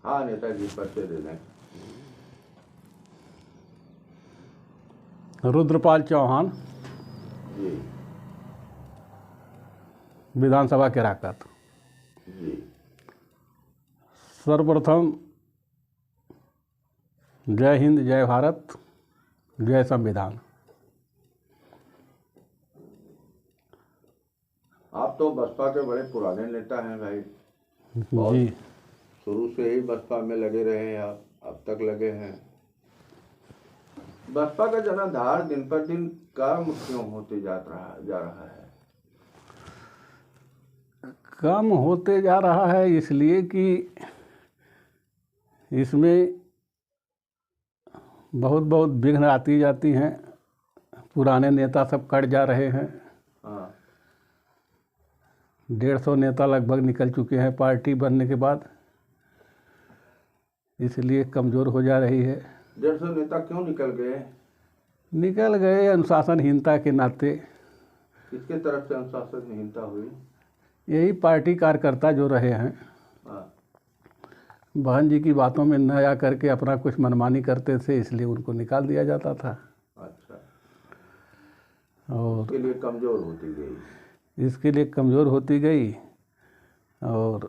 हाँ नेताजी पर्चे दे दें। रुद्रपाल चौहान, जी विधानसभा के राकत। जी। सर्वप्रथम जय हिंद, जय भारत, जय संविधान। आप तो बसपा के बड़े पुराने नेता हैं भाई, जी। शुरू से ही बसपा में लगे रहे हैं, आप अब तक लगे हैं। बसपा का जनाधार दिन पर दिन कम क्यों होते जा रहा है? कम होते जा रहा है इसलिए कि इसमें बहुत विघ्न आती जाती हैं, पुराने नेता सब कट जा रहे हैं। हाँ। 150 नेता लगभग निकल चुके हैं पार्टी बनने के बाद, इसलिए कमज़ोर हो जा रही है। 150 नेता क्यों निकल गए? निकल गए अनुशासनहीनता के नाते। किसके तरफ से अनुशासनहीनता हुई? यही पार्टी कार्यकर्ता जो रहे हैं, हाँ। बहन जी की बातों में न आ करके अपना कुछ मनमानी करते थे, इसलिए उनको निकाल दिया जाता था। अच्छा। और इसके लिए कमज़ोर होती गई। इसके लिए कमज़ोर होती गई। और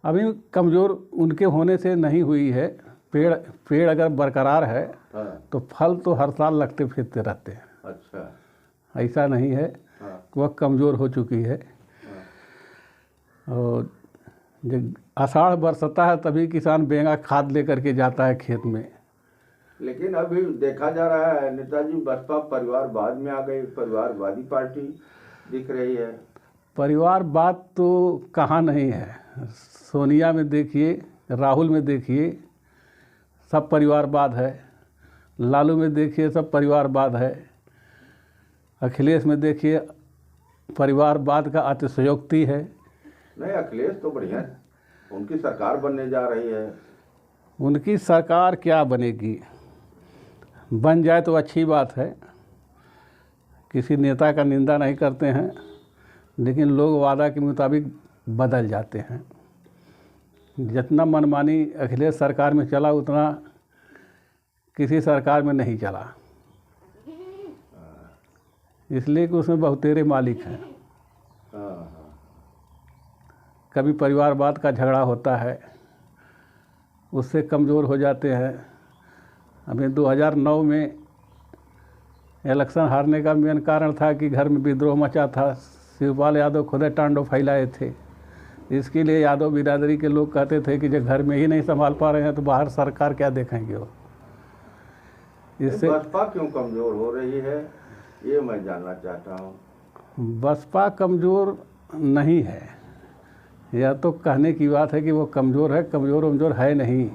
अभी कमज़ोर उनके होने से नहीं हुई है। पेड़ अगर बरकरार है हाँ। तो फल तो हर साल लगते फिरते रहते हैं। अच्छा। ऐसा नहीं है। हाँ। वह कमज़ोर हो चुकी है। हाँ। और जब आषाढ़ बरसता है तभी किसान बेंगा खाद लेकर के जाता है खेत में। लेकिन अभी देखा जा रहा है नेताजी बसपा परिवारवाद में आ गई, परिवारवादी पार्टी दिख रही है। परिवारवाद तो कहाँ नहीं है। सोनिया में देखिए, राहुल में देखिए, सब परिवारवाद है। लालू में देखिए, सब परिवारवाद है। अखिलेश में देखिए, परिवारवाद का अतिशयोक्ति है। नहीं, अखिलेश तो बढ़िया है, उनकी सरकार बनने जा रही है। उनकी सरकार क्या बनेगी? बन जाए तो अच्छी बात है, किसी नेता का निंदा नहीं करते हैं, लेकिन लोग वादा के मुताबिक बदल जाते हैं। जितना मनमानी अखिलेश सरकार में चला उतना किसी सरकार में नहीं चला, इसलिए कि उसमें बहुतेरे मालिक हैं। कभी परिवारवाद का झगड़ा होता है, उससे कमज़ोर हो जाते हैं। अभी 2009 में इलेक्शन हारने का मेन कारण था कि घर में विद्रोह मचा था। शिवपाल यादव खुद टांडो फैलाए थे। इसके लिए यादव बिरादरी के लोग कहते थे कि जब घर में ही नहीं संभाल पा रहे हैं तो बाहर सरकार क्या देखेंगे वो। इससे बसपा क्यों कमज़ोर हो रही है, ये मैं जानना चाहता हूँ। बसपा कमज़ोर नहीं है, यह तो कहने की बात है कि वो कमज़ोर है। कमज़ोर है नहीं।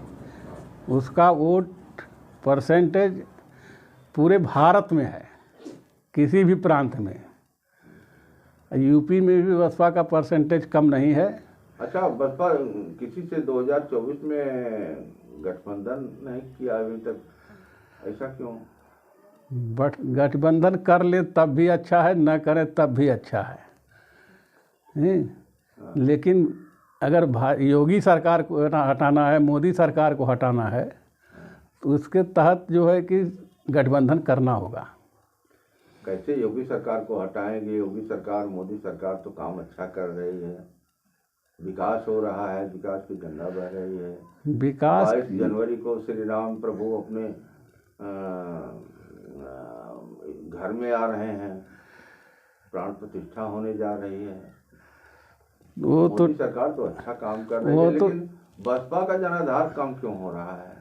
उसका वोट परसेंटेज पूरे भारत में है, किसी भी प्रांत में। यूपी में भी बसपा का परसेंटेज कम नहीं है। अच्छा, बसपा किसी से 2024 में गठबंधन नहीं किया अभी तक, ऐसा क्यों? बट गठबंधन कर ले तब भी अच्छा है, न करे तब भी अच्छा है। लेकिन अगर योगी सरकार को हटाना है, मोदी सरकार को हटाना है, तो उसके तहत जो है कि गठबंधन करना होगा। कैसे योगी सरकार को हटाएंगे? योगी सरकार, मोदी सरकार तो काम अच्छा कर रही है, विकास हो रहा है, विकास की गंगा बह रही है। विकास 22 जनवरी को श्री राम प्रभु अपने घर में आ रहे हैं, प्राण प्रतिष्ठा होने जा रही है। वो तो मोदी सरकार तो अच्छा काम कर रही है, लेकिन बसपा का जनाधार कम क्यों हो रहा है?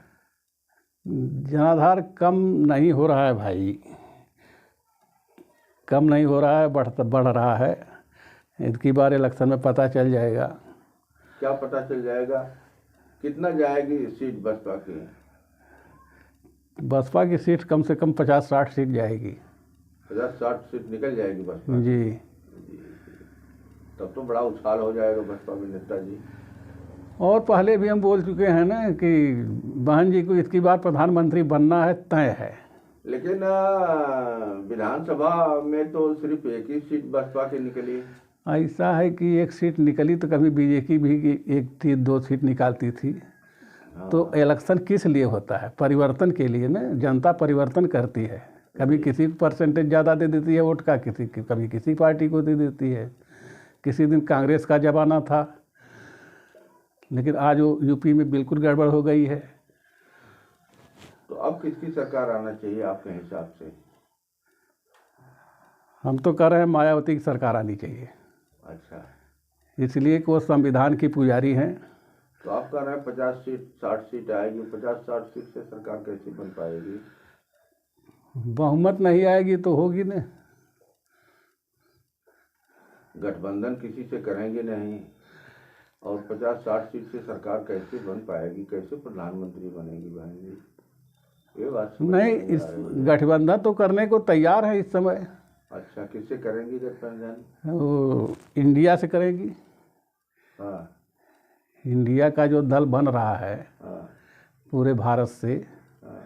जनाधार कम नहीं हो रहा है भाई, कम नहीं हो रहा है, बढ़ रहा है। इसकी बार इलेक्शन में पता चल जाएगा। क्या पता चल जाएगा? कितना जाएगी सीट बसपा की? बसपा की सीट कम से कम 50-60 सीट जाएगी। 50-60 सीट निकल जाएगी बसपा जी। तब तो बड़ा उछाल हो जाएगा बसपा में नेताजी। और पहले भी हम बोल चुके हैं ना कि बहन जी को इसकी बार प्रधानमंत्री बनना है, तय है। लेकिन विधानसभा में तो सिर्फ एक ही सीट बसपा की निकली। ऐसा है कि एक सीट निकली तो कभी बीजेपी भी एक थी, 2 सीट निकालती थी। तो इलेक्शन किस लिए होता है? परिवर्तन के लिए ना। जनता परिवर्तन करती है, कभी किसी को परसेंटेज ज़्यादा दे देती है वोट का, कभी किसी पार्टी को दे देती है। किसी दिन कांग्रेस का ज़माना था, लेकिन आज वो यूपी में बिल्कुल गड़बड़ हो गई है। तो अब किसकी सरकार आना चाहिए आपके हिसाब से? हम तो कह रहे हैं मायावती की सरकार आनी चाहिए। अच्छा, इसलिए कि वो संविधान की पुजारी हैं। तो आप कह रहे हैं 50 सीट 60 सीट आएगी। 50-60 सीट से सरकार कैसे बन पाएगी? बहुमत नहीं आएगी तो होगी ना। गठबंधन किसी से करेंगे नहीं, और 50-60 सीट से सरकार कैसे बन पाएगी? कैसे प्रधानमंत्री बनेगी बहन जी? ये बात नहीं, इस गठबंधन तो करने को तैयार है इस समय। अच्छा, किससे करेंगी गठबंधन? वो इंडिया से करेगी। हाँ, इंडिया का जो दल बन रहा है हाँ, पूरे भारत से, हाँ।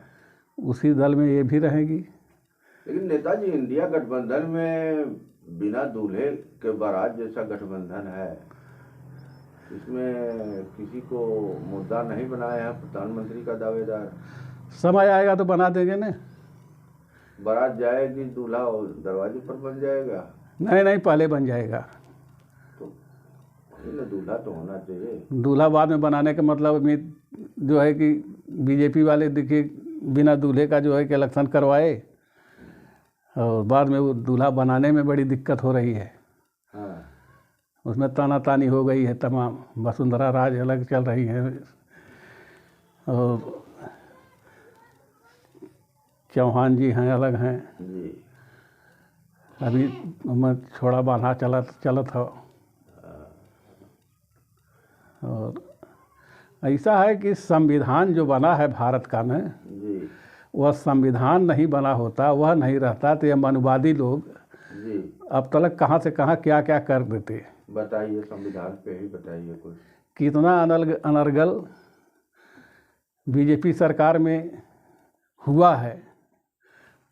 उसी दल में ये भी रहेगी। लेकिन नेताजी, इंडिया गठबंधन में बिना दूल्हे के बारात जैसा गठबंधन है, इसमें किसी को मुद्दा नहीं बनाया है प्रधानमंत्री का दावेदार। समय आएगा तो बना देंगे ना। बारात जाएगी, दूल्हा दरवाजे पर बन जाएगा। नहीं, पहले बन जाएगा। तो दूल्हा तो होना चाहिए। दूल्हा बाद में बनाने का मतलब में जो है कि बीजेपी वाले देखिए बिना दूल्हे का जो है कि इलेक्शन करवाए, और बाद में वो दूल्हा बनाने में बड़ी दिक्कत हो रही है। हाँ, उसमें तानातानी हो गई है तमाम। वसुंधरा राज अलग चल रही है, और चौहान जी हैं अलग हैं जी। अभी मैं छोड़ा बांधा चलत हो। और ऐसा है कि संविधान जो बना है भारत का न, जी, वह संविधान नहीं बना होता, वह नहीं रहता तो ये मनुवादी लोग जी, अब तक कहाँ से कहाँ क्या क्या कर देते। बताइए, संविधान पे ही बताइए कुछ। कितना अनर्गल बीजेपी सरकार में हुआ है।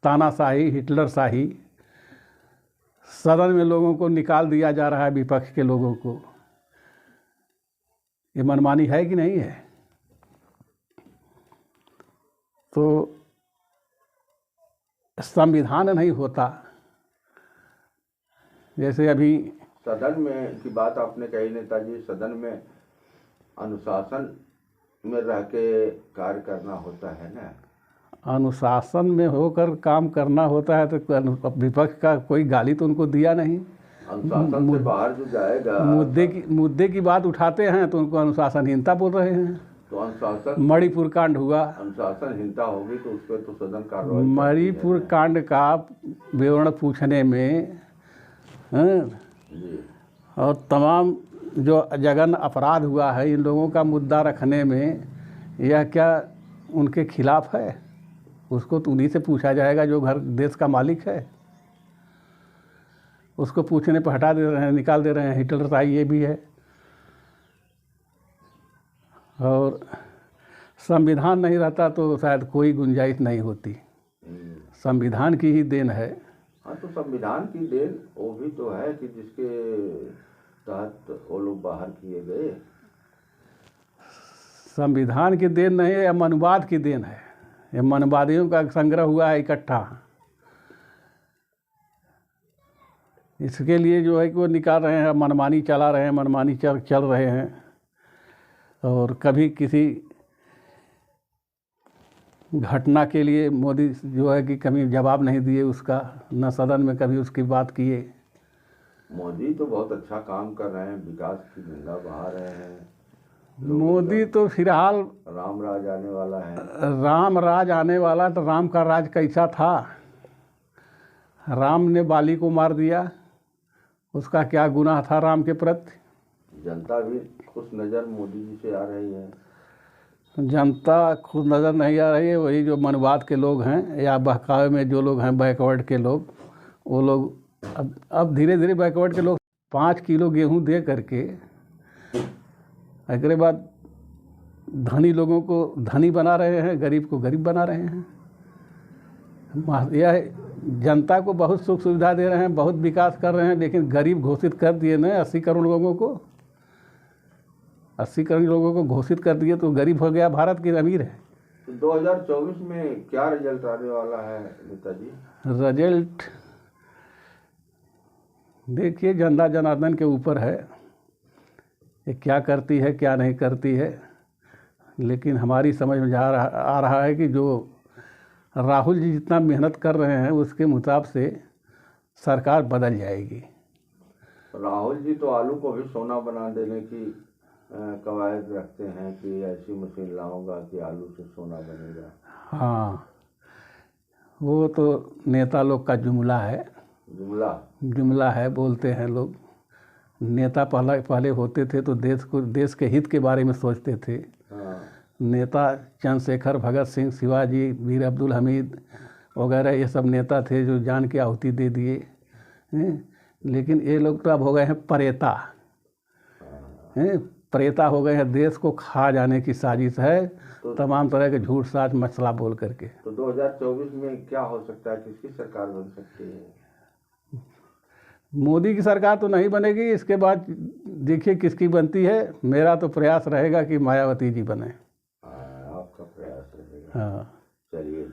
तानाशाही, हिटलरशाही, सदन में लोगों को निकाल दिया जा रहा है, विपक्ष के लोगों को। ये मनमानी है कि नहीं है? तो संविधान नहीं होता। जैसे अभी सदन में की बात आपने कही नेताजी, सदन में अनुशासन में रह के कार्य करना होता है ना। अनुशासन में होकर काम करना होता है, तो विपक्ष का कोई गाली तो उनको दिया नहीं। अनुशासन से बाहर जो जाएगा, मुद्दे की बात उठाते हैं तो उनको अनुशासनहीनता बोल रहे हैं। तो अनुशासन, मणिपुर कांड हुआ, अनुशासनहीनता होगी तो उस पर तो सदन कार्रवाई। मणिपुर कांड का विवरण पूछने में जी, और तमाम जो जघन्य अपराध हुआ है, इन लोगों का मुद्दा रखने में यह क्या उनके खिलाफ है? उसको तो उन्हीं से पूछा जाएगा जो घर देश का मालिक है। उसको पूछने पर हटा दे रहे हैं, निकाल दे रहे हैं। हिटलरशाही ये भी है। और संविधान नहीं रहता तो शायद कोई गुंजाइश नहीं होती। संविधान की ही देन है। हाँ, तो संविधान की देन वो भी तो है कि जिसके तहत वो लोग बाहर किए गए। संविधान की देन नहीं है, यह मनुवाद की देन है। यह मनुवादियों का संग्रह हुआ है इकट्ठा। इसके लिए जो है कि वो निकाल रहे हैं, मनमानी चला रहे हैं, मनमानी चल रहे हैं। और कभी किसी घटना के लिए मोदी जो है कि कभी जवाब नहीं दिए उसका, न सदन में कभी उसकी बात किए। मोदी तो बहुत अच्छा काम कर रहे हैं, विकास की झंडा बहा रहे हैं। मोदी तो फिलहाल राम राज आने वाला है। राम राज आने वाला, तो राम का राज कैसा था? राम ने बाली को मार दिया, उसका क्या गुनाह था राम के प्रति? जनता भी खुश नज़र मोदी जी से आ रही है। जनता खुद नज़र नहीं आ रही है। वही जो मनवाद के लोग हैं या बहकावे में जो लोग हैं, बैकवर्ड के लोग, वो लोग अब धीरे धीरे बैकवर्ड के लोग 5 किलो गेहूं दे करके उसके बाद धनी लोगों को धनी बना रहे हैं, गरीब को गरीब बना रहे हैं। यह जनता को बहुत सुख सुविधा दे रहे हैं, बहुत विकास कर रहे हैं, लेकिन गरीब घोषित कर दिए ना 80 करोड़ लोगों को। 80 करोड़ लोगों को घोषित कर दिए तो गरीब हो गया भारत की अमीर है। तो 2024 में क्या रिजल्ट आने वाला है नेताजी? रिजल्ट देखिए जनता जनार्दन के ऊपर है, ये क्या करती है क्या नहीं करती है, लेकिन हमारी समझ में आ रहा है कि जो राहुल जी जितना मेहनत कर रहे हैं उसके मुताबिक से सरकार बदल जाएगी। राहुल जी तो आलू को भी सोना बना देने की कवायद रखते हैं कि ऐसी मशीन लाऊंगा कि आलू से सोना बनेगा। हाँ, वो तो नेता लोग का जुमला है। जुमला है, बोलते हैं लोग। नेता पहले होते थे तो देश के हित के बारे में सोचते थे। हाँ। नेता चंद्रशेखर, भगत सिंह, शिवाजी, वीर अब्दुल हमीद वगैरह ये सब नेता थे जो जान की आहुति दे दिए। लेकिन ये लोग तो अब हो गए हैं प्रेता। प्रेता हो गए हैं, देश को खा जाने की साजिश है, तो तमाम तरह के झूठ साज मसला बोल करके। तो 2024 में क्या हो सकता है, किसकी सरकार बन सकती है? मोदी की सरकार तो नहीं बनेगी, इसके बाद देखिए किसकी बनती है। मेरा तो प्रयास रहेगा कि मायावती जी बने। आपका प्रयास रहेगा। हाँ, चलिए।